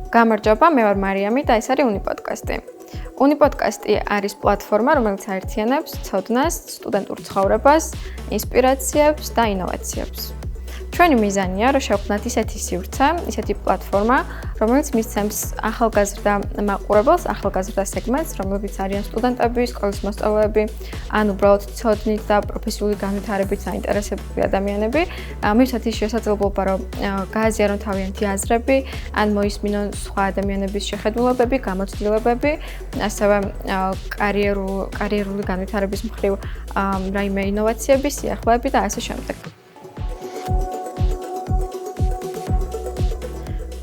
გამარჯობა, მე ვარ მარიამი და ეს არის უნიპოდკასტი. უნიპოდკასტი არის პლატფორმა, რომელიც აერთიანებს ცოდნას, სტუდენტურ ცხოვრებას, ინსპირაციებს და ინოვაციებს. ჩვენი მიზანია, რომ შევქმნათ ისეთი სივრცე, ისეთი პლატფორმა, რომელიც მისცემს ახალგაზრდა მაყურებელს, ახალგაზრდა სეგმენტს, რომლებიც არიან სტუდენტები, სკოლის მოსწავლეები, ან უბრალოდ ცოდნით და პროფესიული განვითარებით საინტერესებული ადამიანები, მივცათ ის შესაძლებლობა, რომ გააზიარონ თავიანთი აზრები, ან მოისმინონ სხვა ადამიანების შეხედულებები, გამოცდილებები, ასევე კარიერული განვითარების მხრივ რაიმე ინოვაციების, სიახლეები და ასე შემდეგ.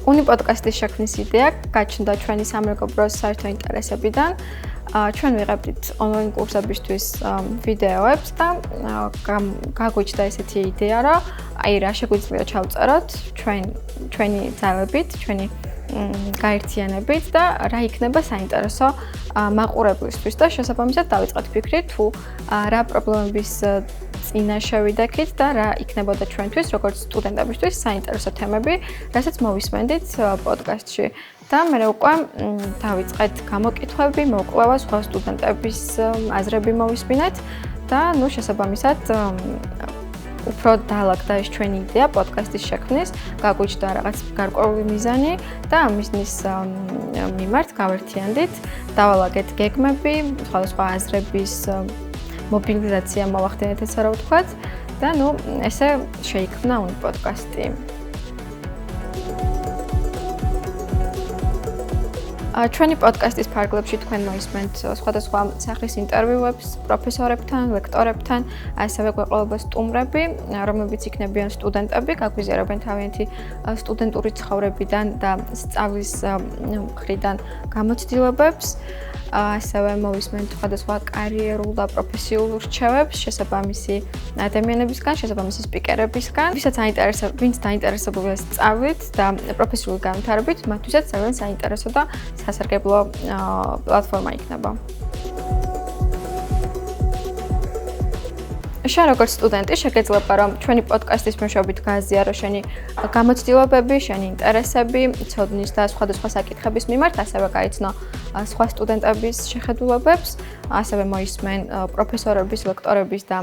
უნიპოდკასტის შექმნის იდეა გაჩნდა ჩვენი სამეგობროს საერთო ინტერესებიდან. ჩვენ ვიღებდით ონლაინ კურსებისთვის ვიდეოებს და გაგვიჩნდა ესეთი იდეა, რომ რა შეგვიძლია ჩავწეროთ ჩვენი ძალებით, ჩვენი გაერთიანებით და რა იქნება საინტერესო მაყურებლისთვის და შესაბამისად დავიწყეთ ფიქრი თუ რა პრობლემების წინა შევიდექით და რა იქნებოდა ჩვენთვის, როგორც სტუდენტებისთვის საინტერესო თემები, რასაც მოვისმენდით პოდკასტში. და მე უკვე დავიწყეთ გამოკითხვები, მოკვლევა სხვა სტუდენტების აზრები მოვისმინეთ და შესაბამისად უფრო დაალაგდა ეს ჩვენი იდეა პოდკასტის შექმნის, გაგვიჩნდა რაღაც გარკვეული მიზანი და ამ მიზნის მიმართ გავერთიანდით, დავალაგეთ გეგმები, სხვადასხვა აზრების მობილიზაცია მოვახდინეთ, ესე რა ვთქვათ და ესე შეიქმნა უნიპოდკასტი. ჩვენი პოდკასტის ფარგლებში თქვენ მოისმენთ სხვადასხვა სახის ინტერვიუებს პროფესორებთან, ლექტორებთან, ასევე გვეყოლება სტუმრები, რომლებიც იქნებიან სტუდენტები, გაგვიზიარებენ თავიანთი სტუდენტური ცხოვრებიდან და სწავლის მხრიდან გამოცდილებებს. ასევე მოვისმენთ სხვადასხვა კარიერულ და პროფესიულ რჩევებს შესაბამისი ადამიანებისგან, შესაბამისი სპიკერებისგან. ვინც დაინტერესებულია სწავლით და პროფესიული განვითარებით, მათთვისაც ძალიან საინტერესო და სასარგებლო პლატფორმა იქნება. შენ როგორც სტუდენტი შეგეძლება რომ ჩვენი პოდკასტის მეშვეობით გააზიარო შენი გამოცდილებები, შენი ინტერესები, ცოდნის და სხვადასხვა საკითხების მიმართ, ასევე გაიცნო სხვა სტუდენტების შეხედულებებს, ასევე მოისმენ პროფესორების, ლექტორების და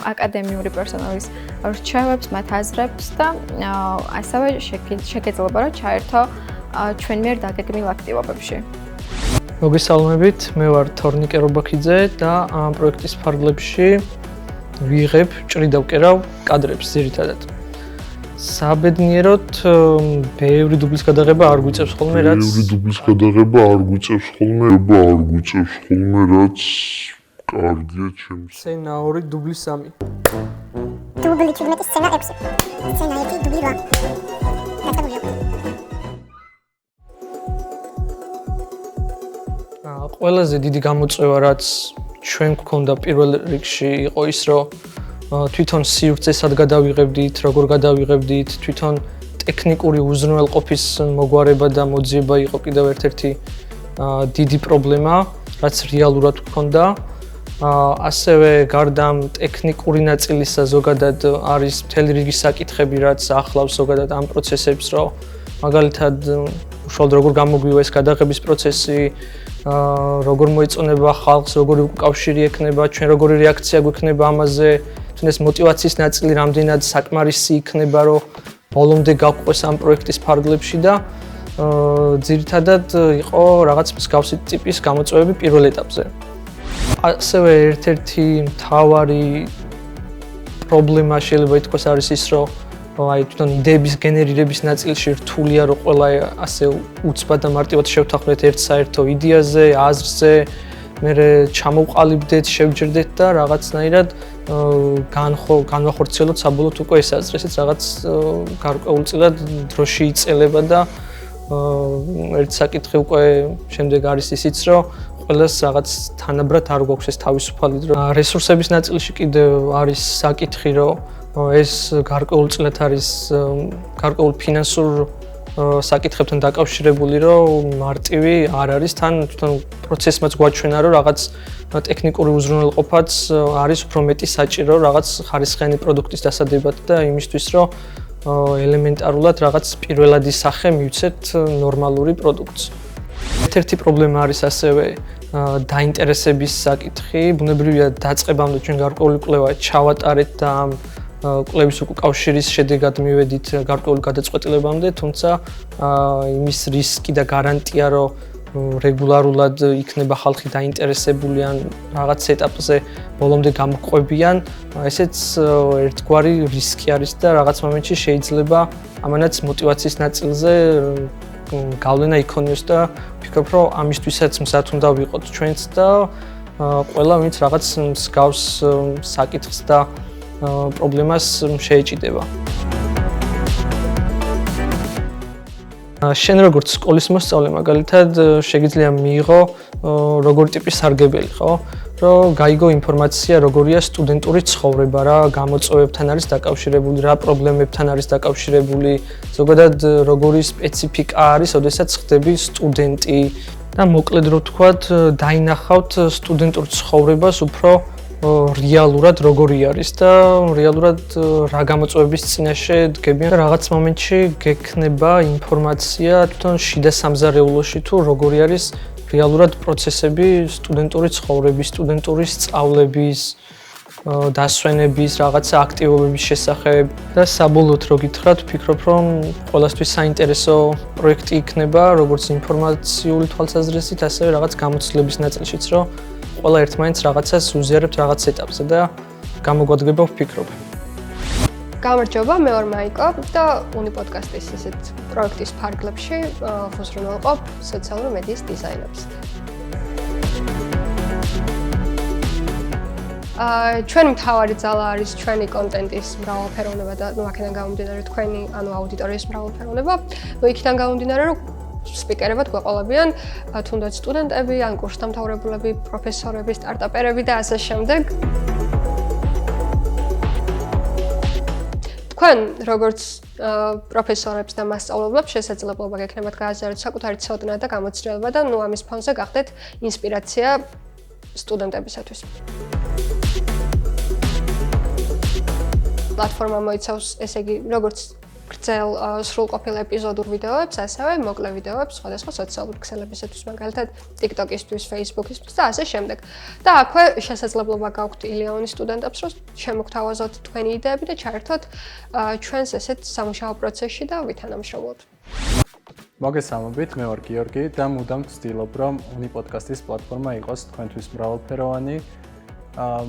აკადემიური პერსონალის რჩევებს, მათ აზრებს და ასევე შეგეძლება რომ ჩაერთო ჩვენ მიერ დაგეგმილ აქტივობებში. მოგესალმებით, მე ვარ თორნიკე რობაქიძე და ამ პროექტის ფარგლებში ვიღებ ჭრიდავ კერავ კადრებს ძირითადად. საბედნიეროდ ბევრი დუბლის გადაღება არ გვიწევს ხოლმე, რაც კარგია ჩემს. სცენა 2, დუბლი 3. დუბლი 17, სცენა 6. სცენა 1, დუბლი 8. ყველაზე დიდი გამოწვევა რაც ჩვენ გქონდა პირველ რიგში იყო ის, რომ თვითონ სივრცესად გადავიღებდით, როგორ გადავიღებდით, თვითონ ტექნიკური უზრუნველყოფის მოგვარება და მოძიება იყო კიდევ ერთ-ერთი დიდი პრობლემა, რაც რეალურად გქონდა. ასევე გარდა ტექნიკური ნაწილისა ზოგადად არის მთელი რიგი საკითხები, რაც ახლავს ზოგადად ამ პროცესებს, რომ მაგალითად უშუალოდ როგორ გამოგვივა ეს გადაღების პროცესი, როგორ მოეწონება ხალხს, როგორი უკავშირი ექნება, ჩვენ როგორი რეაქცია გვექნება ამაზე, თუნდაც ეს მოტივაციის ნაწილი რამდენად საკმარისი იქნება, რომ ბოლომდე გავყვეს ამ პროექტის ფარგლებში და ძირითადად იყო რაღაც მსგავსი ტიპის გამოწვევები პირველ ეტაპზე. ასევე ერთ-ერთი მთავარი პრობლემა შეიძლება ითქვას არის ის, რომ თვითონ იდეების გენერირების ნაწილში რთულია, რომ ყველა ასე უცბად და მარტივად შევთანხმდეთ ერთ საერთო იდეაზე, აზრზე, მერე ჩამოვყალიბდეთ, შევჯერდეთ და რაღაცნაირად განვახორციელოთ საბოლოოდ უკვე ეს აზრი, ესეც რაღაც გარკვეულწილად დროში იწელება და ერთ საკითხი უკვე შემდეგ არის ისიც, რომ ყველას რაღაც თანაბრად არ გვაქვს ეს თავისუფალი დრო. რესურსების ნაწილში კიდევ არის საკითხი, რომ ეს გარკვეულწილად არის გარკვეულ ფინანსურ საკითხებთან დაკავშირებული, რომ მარტივი არ არის, თან თვითონ პროცესმაც გვაჩვენა, რომ რაღაც ტექნიკური უზრუნველყოფაც არის უფრო მეტი საჭირო რაღაც ხარისხიანი პროდუქტის დასადებად და იმისთვის, რომ ელემენტარულად რაღაც პირველადი სახე მივცეთ ნორმალური პროდუქტს. ერთ-ერთი პრობლემა არის ასევე დაინტერესების საკითხი. ბუნებრივია დაწყებამდე ჩვენ გარკვეული კვლევა ჩავატარეთ და ამ კვლევის უკავშირის შედეგად მივედით გარკვეული გადაწყვეტილებამდე, თუმცა იმის რისკი და გარანტია, რომ რეგულარულად იქნება ხალხი დაინტერესებული ან რაღაც ეტაპზე ბოლომდე გამყვებიან, ესეც ერთგვარი რისკი არის და რაღაც მომენტში შეიძლება ამანაც მოტივაციის ნაწილზე გავლენა იქონიოს და ვფიქრობ, რომ ამისთვისაც მზად უნდა ვიყოთ ჩვენც და ყველა ვინც რაღაც მსგავს საკითხს და პრობლემას შეეჭიდება. შენ როგორც სკოლის მოსწავლე მაგალითად შეგიძლია მიიღო როგორი ტიპის სარგებელი, ხო? რომ გაიგო ინფორმაცია როგორია სტუდენტური ცხოვრება, რა გამოწვევებთან არის დაკავშირებული, რა პრობლემებთან არის დაკავშირებული, ზოგადად როგორი სპეციფიკა არის, ოდესაც ხდები სტუდენტი და მოკლედ რო ვთქვათ, დაინახავთ სტუდენტურ ცხოვრებას უფრო რეალურად როგორი არის და რეალურად რა გამოწვევების წინაშე დგებიან და რაღაც მომენტში გექნება ინფორმაცია თვითონ შიდა სამზარეულოში თუ როგორი არის რეალურად პროცესები სტუდენტური ცხოვრების, სტუდენტური სწავლების, დასვენების, რაღაცა აქტივობების შესახებ და საბოლოოდ რო გითხრათ, ვფიქრობ, რომ ყველასთვის საინტერესო პროექტი იქნება, როგორც ინფორმაციული თვალსაზრისით, ასევე რაღაც გამოცდილების ნაწილშიც, რომ ყველა ერთმანეთს რაღაცას უზიარებთ რაღაც ეტაპზე და გამოგვადგება ვფიქრობ. გამარჯობა, მე ვარ მაიკო და უნი პოდკასტის ესეთ პროექტის ფარგლებში ვუსრულობ სოციალური მედიის დიზაინერს. ჩვენი მთავარი ძალა არის ჩვენი კონტენტის მრავალფეროვნება და აქედან გამომდინარე თქვენი აუდიტორიის მრავალფეროვნება. იქიდან გამომდინარე, რომ სპიკერებად გვეყოლებიან თუნდაც სტუდენტები, ან კურსდამთავრებულები, პროფესორები, სტარტაპერები და ასე შემდეგ. თქვენ როგორც პროფესორებს და მასწავლებლებს შესაძლებლობა გექნებათ გააზიაროთ საკუთარი ცოდნა და გამოცდილება და ამის ფონზე გახდეთ ინსპირაცია სტუდენტებისათვის. პლატფორმა მოიცავს, ესე იგი, როგორც გრძელ სრულყოფილ ეპიზოდურ ვიდეოებს, ასევე მოკლე ვიდეოებს სხვადასხვა სოციალური ქსელებისათვის, მაგალითად TikTok-ისთვის, Facebook-ისთვის და ასე შემდეგ. და აქვე შესაძლებლობა გაქვთ ილიონი სტუდენტებს, რომ შემოგთავაზოთ თქვენი იდეები და ჩაერთოთ ჩვენს ესეთ სამუშაო პროცესში და ვითანამშრომლოთ. მოგესალმებით, მე ვარ გიორგი და მუდამ ვცდილობ, რომ უნი პოდკასტის პლატფორმა იყოს თქვენთვის მრავალფეროვანი,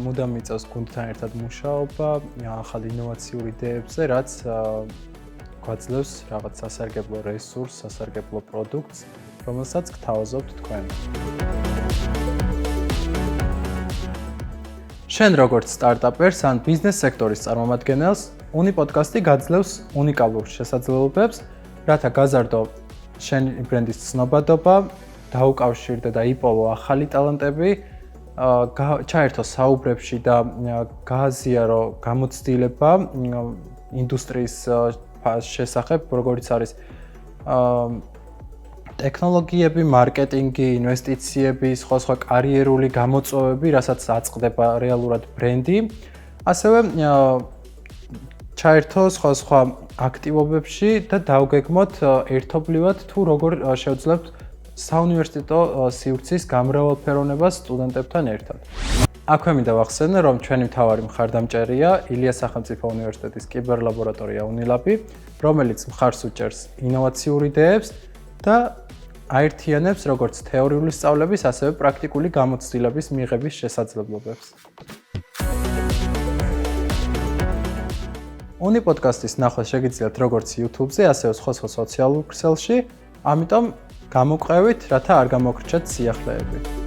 მუდამ მიწევს გუნდთან ერთად მუშაობა, ახალ ინოვაციურ იდეებზე, რაც გვაძლევს რაღაც სასარგებლო რესურსს, სასარგებლო პროდუქტს, რომელსაც გთავაზობთ თქვენ. შენ როგორც სტარტაპერს ან ბიზნეს სექტორის წარმომადგენელს, უნი პოდკასტი გაძლევს უნიკალურ შესაძლებლობებს, რათა გაზარდო შენი ბრენდის ცნობადობა, დაუკავშირდე და იპოვო ახალი ტალანტები, ჩაერთო საუბრებში და გააზიარო გამოცდილება ინდუსტრიის შესახებ, როგორიც არის ტექნოლოგიები, მარკეტინგი, ინვესტიციები, სხვა კარიერული გამოწვევები, რასაც აწყდება რეალურად ბრენდი. ასევე ჩაერთო სხვა აქტივობებში და დავგეგმოთ ერთობლივად თუ როგორ შევძლებთ საუნივერსიტეტო სივრცის გამრავალფეროვნებას სტუდენტებთან ერთად. აქვე მინდა ვახსენო, რომ ჩვენი მთავარი მხარდამჭერია ილიას სახელმწიფო უნივერსიტეტის კიბერლაბორატორია UNILAB, რომელიც მხარს უჭერს ინოვაციურ იდეებს და აერთიანებს როგორც თეორიული სწავლების, ასევე პრაქტიკული გამოცდილების მიღების შესაძლებლობებს. უნი პოდკასტის ნახვა შეგიძლიათ როგორც YouTube-ზე, ასევე სხვა სოციალურ ქსელში, ამიტომ გამოყევით, რათა არ გამოგრჩათ სიახლეები.